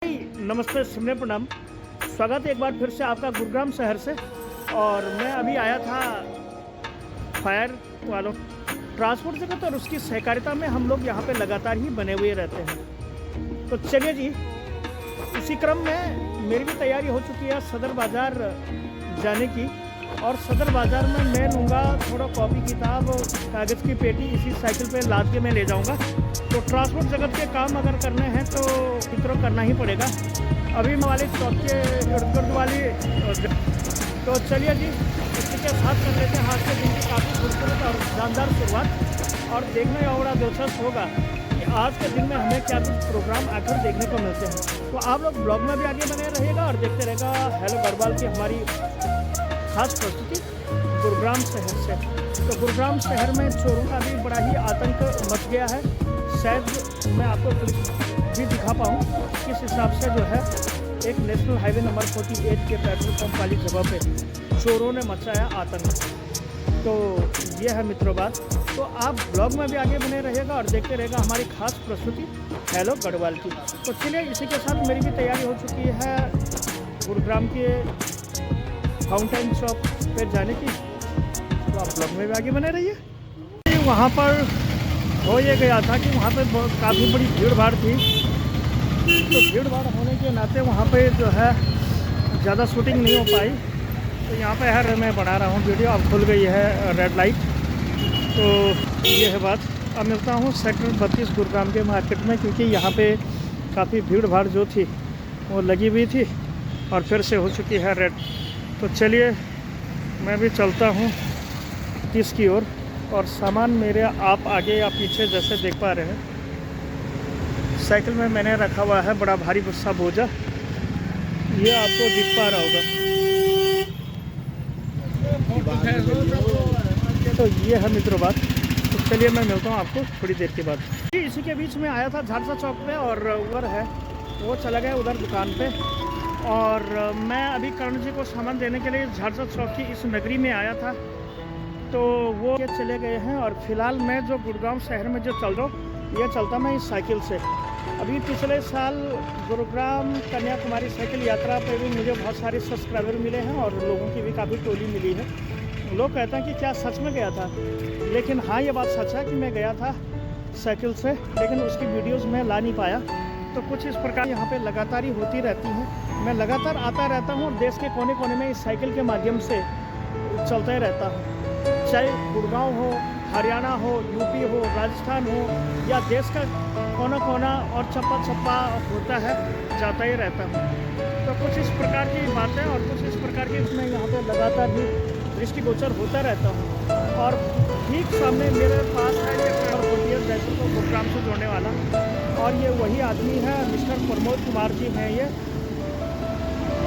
नमस्ते, सुनने प्रणाम। स्वागत है एक बार फिर से आपका गुरुग्राम शहर से। और मैं अभी आया था फायर वालों ट्रांसपोर्ट जगत और उसकी सहकारिता में हम लोग यहाँ पे लगातार ही बने हुए रहते हैं। तो चलिए जी, इसी क्रम में मेरी भी तैयारी हो चुकी है सदर बाज़ार जाने की। और सदर बाज़ार में मैं लूँगा थोड़ा कॉपी किताब, कागज़ की पेटी इसी साइकिल पे लाद के मैं ले जाऊँगा। तो ट्रांसपोर्ट जगत के काम अगर करने हैं तो इतना करना ही पड़ेगा। अभी मैं वाले चौक के इर्द गिर्द वाली तो चलिए जी, इसी के साथ कर लेते हैं आज के दिन की काफ़ी खूबसूरत और शानदार शुरुआत। और देखने का बड़ा दिलचस्प होगा कि आज के दिन में हमें क्या कुछ प्रोग्राम आखिर देखने को मिलते हैं। तो आप लोग ब्लॉग में भी आगे बने रहिएगा और देखते रहेगा हेलो गढ़वाल की हमारी खास प्रस्तुति गुरुग्राम शहर से। तो गुरुग्राम शहर में चोरों का भी बड़ा ही आतंक मच गया है। शायद मैं आपको भी दिखा पाऊँ किस हिसाब से जो है एक नेशनल हाईवे नंबर 48 के पेट्रोल पंप वाली जगह पे चोरों ने मचाया आतंक। तो ये है मित्रों बात। तो आप ब्लॉग में भी आगे बने रहिएगा और देखते रहेगा हमारी खास प्रस्तुति हेलो गढ़वाल की। तो चलिए, इसी के साथ मेरी भी तैयारी हो चुकी है गुरुग्राम के फाउंटेन चौक पे जाने की। तो आप ब्लॉग में भी आगे बने रहिए। वहाँ पर हो ये गया था कि वहाँ पे काफ़ी बड़ी भीड़ भाड़ थी। तो भीड़ भाड़ होने के नाते वहाँ पे जो है ज़्यादा शूटिंग नहीं हो पाई। तो यहाँ पे है मैं बना रहा हूँ वीडियो। अब खुल गई है रेड लाइट। तो ये है बात। अब मिलता हूँ सेक्टर 32 गुरुग्राम के मार्केट में, क्योंकि यहाँ पे काफ़ी भीड़ भाड़ जो थी वो लगी हुई थी और फिर से हो चुकी है रेड। तो चलिए, मैं भी चलता हूँ इसकी ओर। और सामान मेरे आप आगे या पीछे जैसे देख पा रहे हैं, साइकिल में मैंने रखा हुआ है बड़ा भारी गुस्सा बोझा। ये आपको दिख पा रहा होगा। तो ये है मित्रों बात। तो चलिए, मैं मिलता हूँ आपको थोड़ी देर के बाद। इसी के बीच में आया था झारसा चौक पे और उधर है वो चला गया उधर दुकान पे। और मैं अभी कर्ण जी को सामान देने के लिए झारसा चौक की इस नगरी में आया था। तो वो चले गए हैं। और फिलहाल मैं जो गुरुग्राम शहर में जो चल रहा हूँ, ये चलता मैं इस साइकिल से। अभी पिछले साल गुरुग्राम कन्याकुमारी साइकिल यात्रा पे भी मुझे बहुत सारे सब्सक्राइबर मिले हैं और लोगों की भी काफ़ी टोली मिली है। लोग कहते हैं कि क्या सच में गया था, लेकिन हाँ, ये बात सच है कि मैं गया था साइकिल से, लेकिन उसकी वीडियोज़ मैं ला नहीं पाया। तो कुछ इस प्रकार यहाँ पे लगातार ही होती रहती हैं। मैं लगातार आता रहता हूँ और देश के कोने कोने में इस साइकिल के माध्यम से चलता ही रहता हूँ। चाहे गुड़गांव हो, हरियाणा हो, यूपी हो, राजस्थान हो या देश का कोना कोना और चप्पा चप्पा होता है, जाता ही रहता हूँ। तो कुछ इस प्रकार की बातें और कुछ इस प्रकार की मैं यहाँ पे लगातार ही दृष्टिगोचर होता रहता हूँ। और ठीक सामने मेरे पास है ये पेड़ जैसे को गुरुग्राम से जोड़ने वाला। और ये वही आदमी है, मिस्टर प्रमोद कुमार जी हैं ये।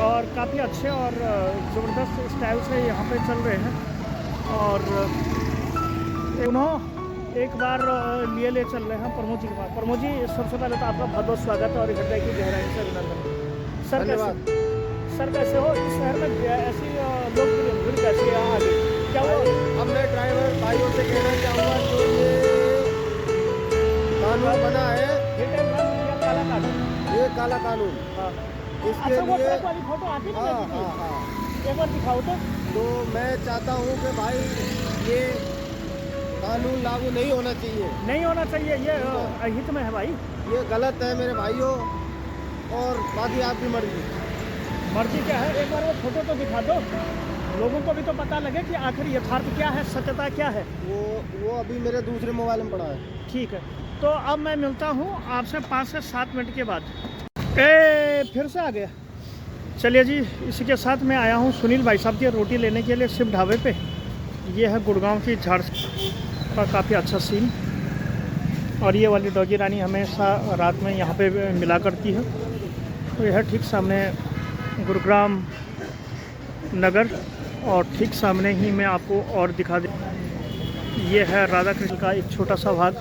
और काफ़ी अच्छे और ज़बरदस्त स्टाइल से यहाँ पे चल रहे हैं। और उन्होंने एक बार लिए ले चल रहे हैं प्रमोद जी के पास। प्रमोद जी, सबसे पहले तो आपका बहुत बहुत स्वागत है और हृदय की गहराई से अभिनंदन। सर कैसे हो? इस शहर में ऐसी लोग भीड़ कैसी है आगे? क्या वो अब मैं ड्राइवर भाइयों से कहना चाहूँगा, जो ये कानून बना है, या काला कानून? ये काला कानून, हाँ, इसके अच्छा, वो लिए ट्रक वाली फोटो आती है ना लगी थी? हाँ, एक बार दिखाओ तो मैं चाहता हूँ कि भाई ये कानून लागू नहीं होना चाहिए। नहीं होना चाहिए, ये हित में है भाई। ये गलत है मेरे भाइयों। और बाकी आपकी मर्जी क्या है, एक बार वो फोटो तो दिखा दो, लोगों को भी तो पता लगे कि आखिर यथार्थ क्या है, सत्यता क्या है। वो अभी मेरे दूसरे मोबाइल में पड़ा है। ठीक है, तो अब मैं मिलता हूँ आपसे 5 से 7 मिनट के बाद। फिर से आ गया। चलिए जी, इसी के साथ मैं आया हूँ सुनील भाई साहब की रोटी लेने के लिए शिव ढाबे पे। ये है गुड़गांव की झारसा का काफ़ी अच्छा सीन। और ये वाली डॉगी रानी हमेशा रात में यहाँ पे मिला करती है। तो यह है ठीक सामने गुरुग्राम नगर। और ठीक सामने ही मैं आपको और दिखा दे, ये है राधा कृष्ण का एक छोटा सा भाग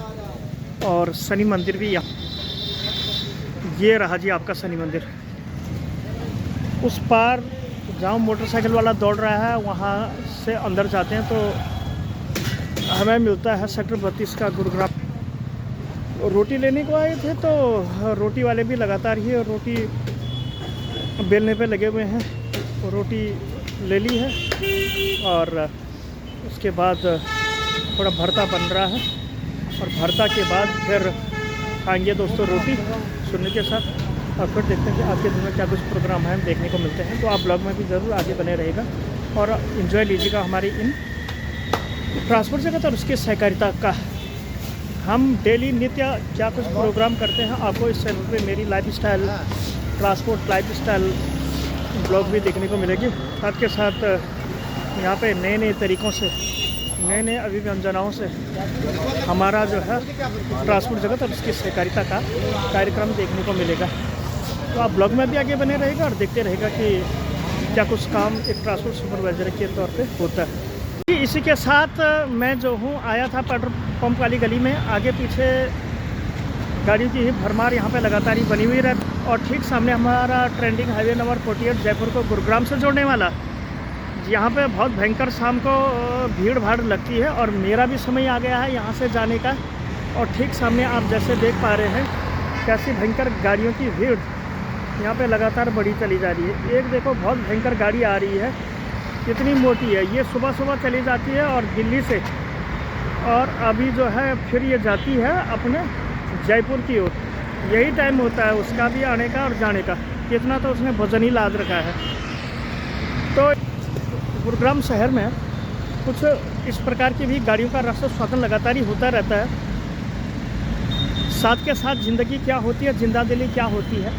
और शनि मंदिर भी यहाँ। ये रहा जी आपका शनि मंदिर। उस पार जहाँ मोटरसाइकिल वाला दौड़ रहा है वहाँ से अंदर जाते हैं तो हमें मिलता है सेक्टर 32 का गुरुग्राम। रोटी लेने को आए थे तो रोटी वाले भी लगातार ही रोटी बेलने पे लगे हुए हैं। रोटी ले ली है और उसके बाद थोड़ा भरता बन रहा है और भरता के बाद फिर खाएंगे दोस्तों रोटी सुनने के साथ और फिर देखते हैं कि आज के दिन में क्या कुछ प्रोग्राम है देखने को मिलते हैं। तो आप ब्लॉग में भी ज़रूर आगे बने रहेगा और इन्जॉय लीजिएगा हमारी इन ट्रांसपोर्ट जगत और उसकी सहकारिता का। हम डेली नित्य क्या कुछ प्रोग्राम करते हैं आपको इस चैनल पे मेरी लाइफस्टाइल ट्रांसपोर्ट लाइफस्टाइल ब्लॉग भी देखने को मिलेगी। साथ के साथ यहाँ पे नए नए तरीक़ों से नए नए अभिव्यंजनाओं से हमारा जो है ट्रांसपोर्ट जगत और उसकी सहकारिता का कार्यक्रम देखने को मिलेगा। तो आप ब्लॉग में भी आगे बने रहेगा और देखते रहेगा कि क्या कुछ काम एक ट्रांसपोर्ट सुपरवाइज़र के तौर पे होता है। इसी के साथ मैं जो हूँ आया था पेट्रोल पंप वाली गली में। आगे पीछे गाड़ियों की ही भरमार यहाँ पे लगातार ही बनी हुई रहती और ठीक सामने हमारा ट्रेंडिंग हाईवे नंबर 48 जयपुर को गुरुग्राम से जोड़ने वाला। यहाँ पे बहुत भयंकर शाम को भीड़ भाड़ लगती है और मेरा भी समय आ गया है यहाँ से जाने का। और ठीक सामने आप जैसे देख पा रहे हैं कैसी भयंकर गाड़ियों की भीड़ यहाँ पे लगातार बढ़ी चली जा रही है। एक देखो बहुत भयंकर गाड़ी आ रही है, कितनी मोटी है। ये सुबह सुबह चली जाती है और दिल्ली से और अभी जो है फिर ये जाती है अपने जयपुर की ओर। यही टाइम होता है उसका भी आने का और जाने का। कितना तो उसने वजन ही लाद रखा है। तो गुरुग्राम शहर में कुछ इस प्रकार की भी गाड़ियों का रास्ता स्वागत लगातार ही होता रहता है। साथ के साथ ज़िंदगी क्या होती है, जिंदादिली क्या होती है,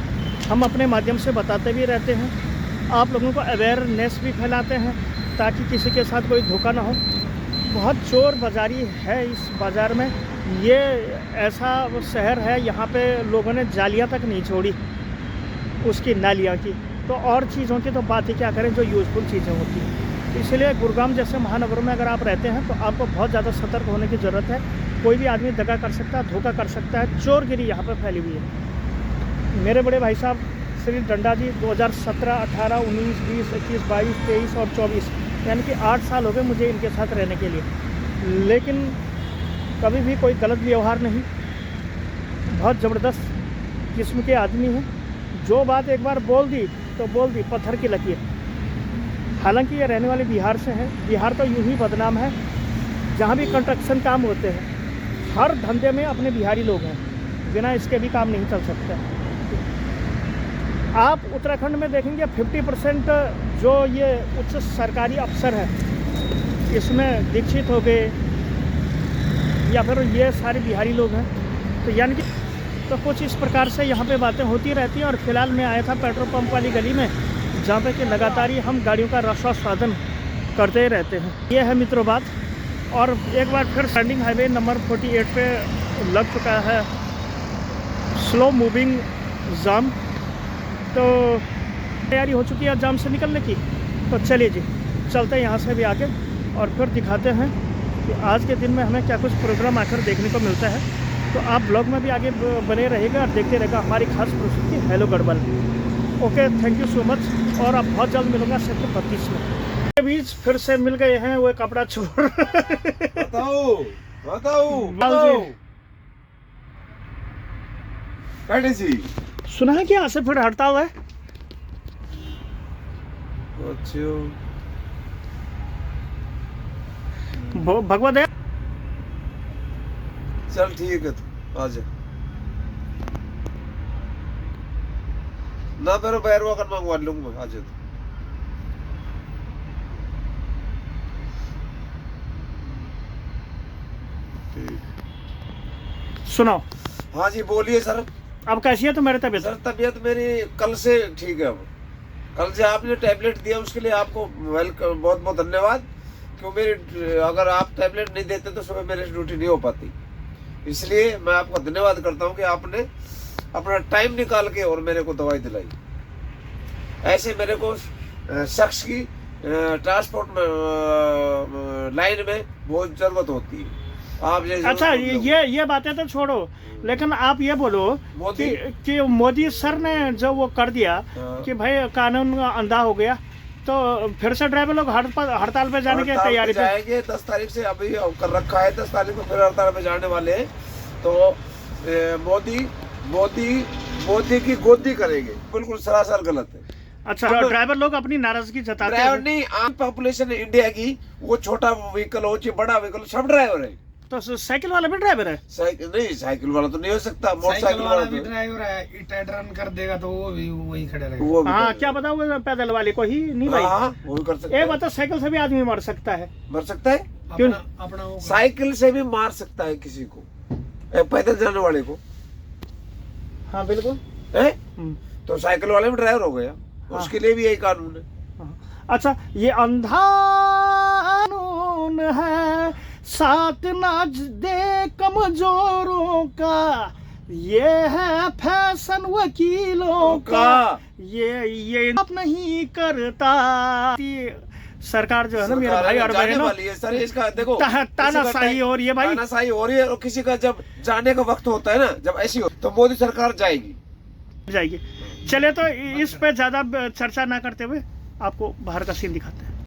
हम अपने माध्यम से बताते भी रहते हैं। आप लोगों को अवेयरनेस भी फैलाते हैं ताकि किसी के साथ कोई धोखा ना हो। बहुत चोर बाज़ारी है इस बाज़ार में। ये ऐसा शहर है यहाँ पे लोगों ने जालियाँ तक नहीं छोड़ी उसकी नालियाँ की, तो और चीज़ों की तो बात ही क्या करें जो यूज़फुल चीज़ें होती हैं। इसलिए गुरुग्राम जैसे महानगरों में अगर आप रहते हैं तो आपको बहुत ज़्यादा सतर्क होने की ज़रूरत है। कोई भी आदमी दगा कर सकता है, धोखा कर सकता है। चोरगिरी यहाँ पर फैली हुई है। मेरे बड़े भाई साहब श्री डंडा जी 2017, 18, 19, 20, 21, 22, 23 और 24 यानी कि 8 साल हो गए मुझे इनके साथ रहने के लिए। लेकिन कभी भी कोई गलत व्यवहार नहीं। बहुत ज़बरदस्त किस्म के आदमी हैं। जो बात एक बार बोल दी तो बोल दी, पत्थर की लकीर। हालांकि ये रहने वाले बिहार से हैं। बिहार तो यूँ ही बदनाम है। जहाँ भी कंस्ट्रक्शन काम होते हैं हर धंधे में अपने बिहारी लोग हैं, बिना इसके भी काम नहीं चल सकता। आप उत्तराखंड में देखेंगे 50% जो ये उच्च सरकारी अफसर हैं इसमें दीक्षित हो गए या फिर ये सारे बिहारी लोग हैं। तो यानी कि तो कुछ इस प्रकार से यहाँ पे बातें होती रहती हैं। और फिलहाल मैं आया था पेट्रोल पंप वाली गली में जहाँ पे कि लगातार ही हम गाड़ियों का रस्वास्वादन करते ही रहते हैं। ये है मित्रों बात। और एक बार फिर स्टैंडिंग हाईवे नंबर 48 पे लग चुका है स्लो मूविंग जाम। तो तैयारी हो चुकी है जाम से निकलने की। तो चलिए जी चलते हैं यहाँ से भी आगे और फिर दिखाते हैं कि आज के दिन में हमें क्या कुछ प्रोग्राम आकर देखने को मिलता है। तो आप ब्लॉग में भी आगे बने रहेगा और देखते रहेगा हमारी खास प्रस्तुति hello Garhwal. Okay, thank you so much. और अब बहुत जल्द मिलूंगा सेक्टर 32 में। के बीच फिर से मिल गए हैं वो कपड़ा छोड़ बताओ जी। सुना है कि यहाँ से फिर हड़ताल है। भगवा दया। चल ठीक है तो आ जा ना, मेरा बैरवा कर मंगवा लूंगा मैं। आ जा सुनाओ। हाँ जी बोलिए सर। अब कैसी है तुम्हारी तबीयत? सर तबीयत मेरी कल से ठीक है। अब कल से आपने टैबलेट दिया उसके लिए आपको वेलकम, बहुत बहुत धन्यवाद। क्यों मेरी अगर आप टैबलेट नहीं देते तो सुबह मेरी ड्यूटी नहीं हो पाती। इसलिए मैं आपका धन्यवाद करता हूँ कि आपने अपना टाइम निकाल के और मेरे को दवाई दिलाई। ऐसे मेरे को शख्स की ट्रांसपोर्ट में लाइन में बहुत जरूरत होती है। आप अच्छा ये बातें तो छोड़ो, लेकिन आप ये बोलो कि मोदी सर ने जो वो कर दिया कि भाई कानून अंधा हो गया, तो फिर से ड्राइवर लोग हड़ताल पे जाने की तैयारी जाएंगे। 10 तारीख से अभी कर रखा है, 10 तारीख को फिर हड़ताल पे जाने वाले हैं। तो मोदी की गोदी करेंगे। बिल्कुल सरासर गलत है। अच्छा, हम- ड्राइवर लोग अपनी नाराजगी जताते ड्राइवर हैं। नहीं, आम पॉपुलेशन है इंडिया की, वो छोटा व्हीकल हो चाहे बड़ा व्हीकल, सब ड्राइवर है। तो साइकिल वाला भी ड्राइवर है? साइकिल नहीं, साइकिल वाला तो नहीं हो सकता, साइकिल मोटरसाइकिल वाला वाला भी तो ड्राइवर है, इटाइट रन कर देगा तो वो भी वही खड़े रहेगा। वो भी हाँ, कर क्या सकता पता वो पैदल वाले को ही नहीं है। भाई। हाँ, वो भी कर सकता एक है, बता, साइकिल से भी आदमी मर सकता है। मर सकता है। क्यों? अपना वो साइकिल से भी मार सकता है किसी को, पैदल जाने वाले को हाँ बिल्कुल। है। हम्म, तो साइकिल वाले में ड्राइवर हो गया, उसके लिए भी यही कानून है। हाँ। अच्छा, ये अंधा कानून है, साथ नाच दे कमजोरों का, ये है फैशन वकीलों का, ये आप नहीं करता। सरकार जो है ना मेरे भाई और जाने बहनों, वाली है सर, इसका देखो तानाशाही हो रही है भाई। तानाशाही हो रही है, और किसी का जब जाने का वक्त होता है ना, जब ऐसी हो तो मोदी सरकार जाएगी। जाएगी। चले तो इस पे ज्यादा चर्चा ना करते हुए आपको बाहर का सीन दिखाते हैं।